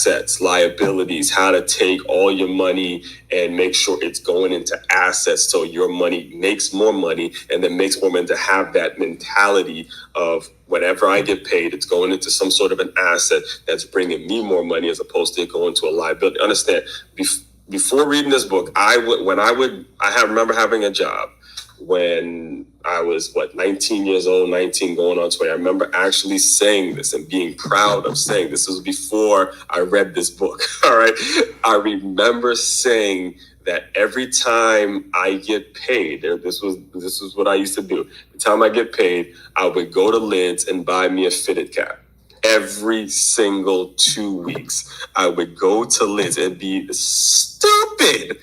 assets, liabilities, how to take all your money and make sure it's going into assets so your money makes more money and then makes more money, to have that mentality of whenever I get paid, it's going into some sort of an asset that's bringing me more money as opposed to going to a liability. Understand, before reading this book, I remember having a job when I was 19 years old, 19 going on 20. I remember actually saying this and being proud of saying this. This was before I read this book. All right. I remember saying that every time I get paid, this was what I used to do. The time I get paid, I would go to Lids and buy me a fitted cap. Every single 2 weeks, I would go to Lids and be stupid,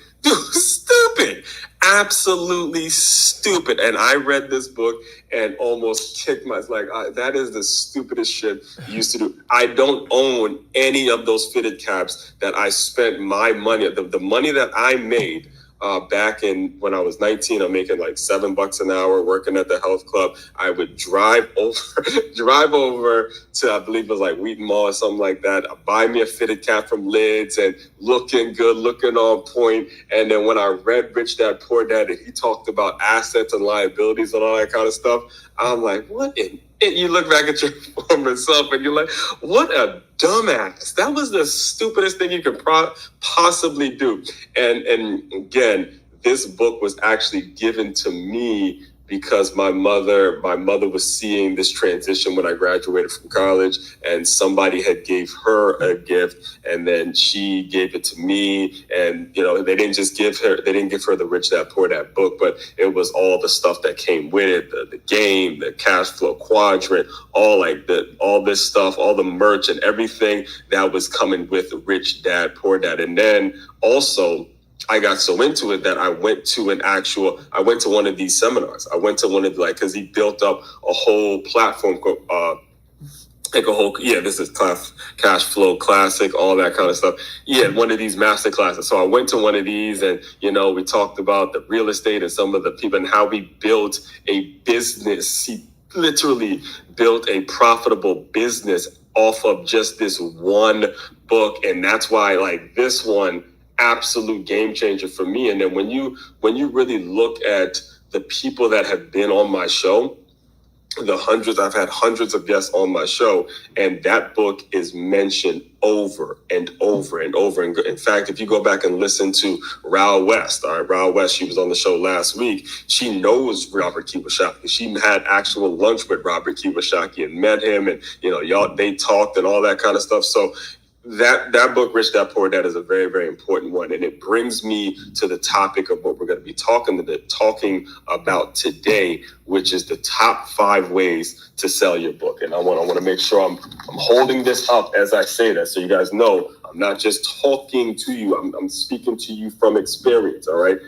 absolutely stupid. And I read this book and almost kicked myself. That is the stupidest shit you used to do. I don't own any of those fitted caps that I spent my money, the money that I made back in when I was 19. I'm making like $7 an hour working at the health club. I would drive over to, I believe it was like Wheaton Mall or something like that. I'd buy me a fitted cap from Lids and looking good, looking on point. And then when I read Rich Dad Poor Dad and he talked about assets and liabilities and all that kind of stuff, I'm like, what in it? You look back at your former self and you're like, what a dumbass. That was the stupidest thing you could possibly do. And again, this book was actually given to me because my mother was seeing this transition when I graduated from college, and somebody had gave her a gift, and then she gave it to me. And they didn't give her the Rich Dad Poor Dad book, but it was all the stuff that came with it, the game, the cash flow quadrant, all this stuff, all the merch and everything that was coming with Rich Dad Poor Dad. And then also, I got so into it that I went to one of these seminars. I went to one of because he built up a whole platform, this is Cash Flow Classic, all that kind of stuff. Yeah, one of these master classes. So I went to one of these and, we talked about the real estate and some of the people and how we built a business. He literally built a profitable business off of just this one book. And that's why this one, absolute game changer for me. And then when you really look at the people that have been on my show, I've had hundreds of guests on my show, and that book is mentioned over and over and over. And in fact, if you go back and listen to Raul West, she was on the show last week. She knows Robert Kiyosaki. She had actual lunch with Robert Kiyosaki and met him, and they talked and all that kind of stuff. So that book, Rich Dad Poor Dad, is a very, very important one. And it brings me to the topic of what we're going to be talking about today, which is the top 5 ways to sell your book. And I want to make sure I'm holding this up as I say that, so you guys know I'm not just talking to you. I'm speaking to you from experience. All right.